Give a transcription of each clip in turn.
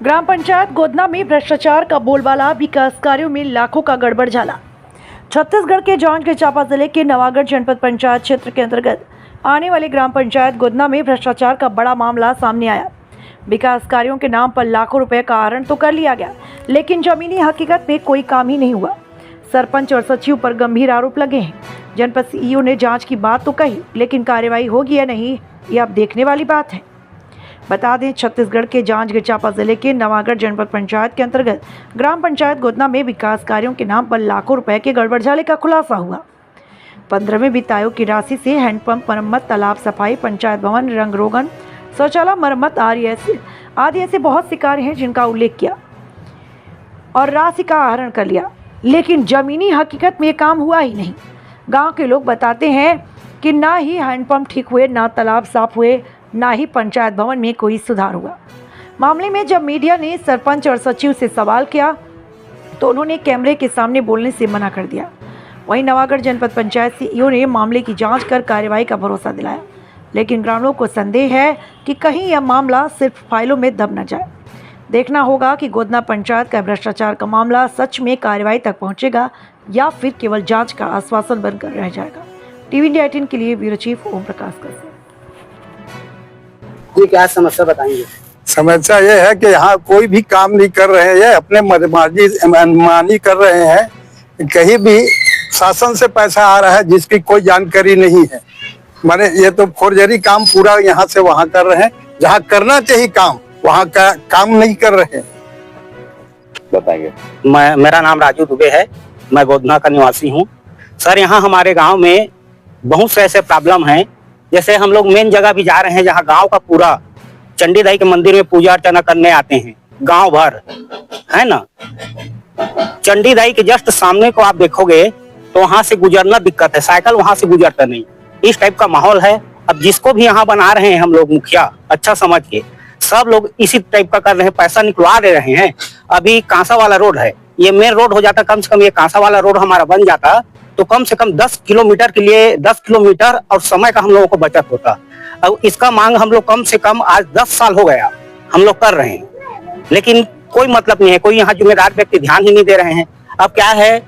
ग्राम पंचायत गोदना में भ्रष्टाचार का बोलबाला, विकास कार्यों में लाखों का गड़बड़ झाला। छत्तीसगढ़ के जांजगीर चांपा जिले के नवागढ़ जनपद पंचायत क्षेत्र के अंतर्गत आने वाले ग्राम पंचायत गोदना में भ्रष्टाचार का बड़ा मामला सामने आया। विकास कार्यों के नाम पर लाखों रुपए का आहरण तो कर लिया गया, लेकिन जमीनी हकीकत में कोई काम ही नहीं हुआ। सरपंच और सचिव पर गंभीर आरोप लगे हैं। जनपद सीईओ ने जांच की बात तो कही, लेकिन कार्रवाई होगी या नहीं, ये अब देखने वाली बात है। बता दें, छत्तीसगढ़ के जांजगीर चांपा जिले के नवागढ़ जनपद पंचायत के अंतर्गत ग्राम पंचायत गोदना में विकास कार्यों के नाम पर लाखों रुपए के गड़बड़झाले का खुलासा हुआ। 15वें वित्त आयोग की राशि से हैंडपंप मरम्मत, तालाब सफाई, पंचायत भवन रंग रोगन, शौचालय मरम्मत आदि ऐसे बहुत सी कार्य हैं जिनका उल्लेख किया और राशि का आहरण कर लिया, लेकिन जमीनी हकीकत में काम हुआ ही नहीं। गांव के लोग बताते हैं कि ना ही हैंडपंप ठीक हुए, ना तालाब साफ हुए, ना ही पंचायत भवन में कोई सुधार हुआ। मामले में जब मीडिया ने सरपंच और सचिव से सवाल किया तो उन्होंने कैमरे के सामने बोलने से मना कर दिया। वहीं नवागढ़ जनपद पंचायत सीईओ ने मामले की जांच कर कार्रवाई का भरोसा दिलाया, लेकिन ग्रामीणों को संदेह है कि कहीं यह मामला सिर्फ फाइलों में दब न जाए। देखना होगा कि गोदना पंचायत का भ्रष्टाचार का मामला सच में कार्रवाई तक पहुंचेगा या फिर केवल जांच का आश्वासन बनकर रह जाएगा। टीवी इंडिया 18 के लिए ब्यूरो चीफ ओम प्रकाश कश्यप। ये क्या समस्या बताएंगे? समस्या ये है कि यहाँ कोई भी काम नहीं कर रहे हैं, अपने मनमानी कर रहे हैं। कहीं भी शासन से पैसा आ रहा है जिसकी कोई जानकारी नहीं है। माने ये तो फोर्जरी काम पूरा यहाँ से वहाँ कर रहे हैं। जहाँ करना चाहिए काम वहाँ का काम नहीं कर रहे हैं। बताएंगे। मेरा नाम राजू दुबे है, मैं गोदना का निवासी हूँ। सर, यहाँ हमारे गांव में बहुत से ऐसे प्रॉब्लम हैं। जैसे हम लोग मेन जगह भी जा रहे हैं जहाँ गांव का पूरा चंडी दाई के मंदिर में पूजा अर्चना करने आते हैं, गांव भर है ना। चंडी दाई के जस्ट सामने को आप देखोगे तो वहां से गुजरना दिक्कत है, साइकिल वहां से गुजरता नहीं। इस टाइप का माहौल है। अब जिसको भी यहाँ बना रहे हैं हम लोग मुखिया, अच्छा समझ के सब लोग इसी टाइप का कर रहे हैं, पैसा निकलवा दे रहे हैं। अभी कांसा वाला रोड है, ये मेन रोड हो जाता, कम से कम ये कांसा वाला रोड हमारा बन जाता तो कम से कम 10 किलोमीटर के लिए 10 किलोमीटर और समय का हम लोगों को बचत होता। अब इसका मांग हम लोग कम से कम आज 10 साल हो गया हम लोग कर रहे हैं, लेकिन कोई मतलब नहीं है। कोई यहाँ जिम्मेदार व्यक्ति ध्यान ही नहीं दे रहे हैं। अब क्या है,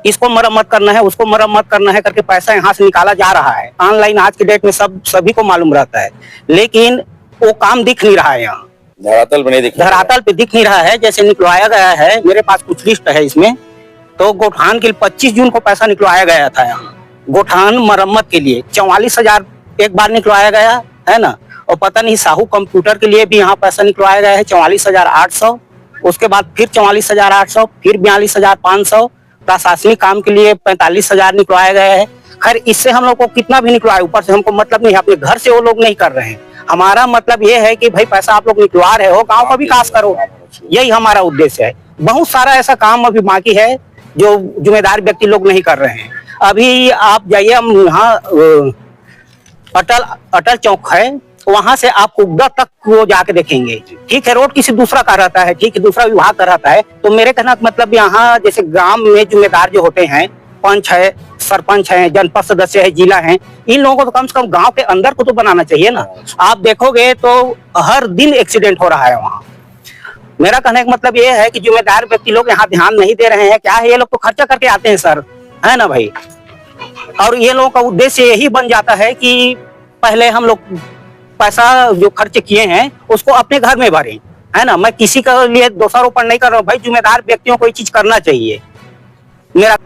इसको मरम्मत करना है, उसको मरम्मत करना है करके पैसा यहाँ से निकाला जा रहा है। ऑनलाइन आज के डेट में सभी को मालूम रहता है, लेकिन वो काम दिख नहीं रहा है। यहाँ धरातल पे दिख नहीं रहा है। जैसे निकलवाया गया है, मेरे पास कुछ लिस्ट है इसमें, तो गोठान के लिए 25 जून को पैसा निकलवाया गया था। यहाँ गोठान मरम्मत के लिए 44,000 एक बार निकलवाया गया है ना। और पता नहीं साहू कंप्यूटर के लिए भी यहाँ पैसा निकलवाया गया है 44,800। उसके बाद फिर 44,800, फिर 42,500। प्रशासनिक काम के लिए 45,000 निकलवाया गया है। खैर, इससे हम लोग को कितना भी निकलवाए, ऊपर से हमको मतलब नहीं है। अपने घर से वो लोग नहीं कर रहे हैं। हमारा मतलब ये है कि भाई पैसा आप लोग निकलवा रहे हो, गाँव का विकास करो, यही हमारा उद्देश्य है। बहुत सारा ऐसा काम अभी बाकी है जो जिम्मेदार व्यक्ति लोग नहीं कर रहे हैं। अभी आप जाइए, हम यहाँ अटल चौक है, वहां से आप कुगदा तक वो जाके देखेंगे। ठीक है, रोड किसी दूसरा का रहता है, ठीक है, दूसरा विभाग का रहता है। तो मेरे कहना का मतलब यहाँ जैसे ग्राम में जिम्मेदार जो होते हैं, पंच है, सरपंच है, जनपद सदस्य है, जिला है, इन लोगों को तो कम से कम गांव के अंदर को तो बनाना चाहिए ना। आप देखोगे तो हर दिन एक्सीडेंट हो रहा है वहाँ। मेरा कहने का मतलब ये है कि जिम्मेदार व्यक्ति लोग यहाँ ध्यान नहीं दे रहे हैं। क्या है, ये लोग तो खर्चा करके आते हैं सर, है ना भाई। और ये लोगों का उद्देश्य यही बन जाता है कि पहले हम लोग पैसा जो खर्च किए हैं उसको अपने घर में भरें, है ना। मैं किसी के लिए दोषारोपण नहीं कर रहा हूँ भाई, जिम्मेदार व्यक्तियों को ये चीज करना चाहिए। मेरा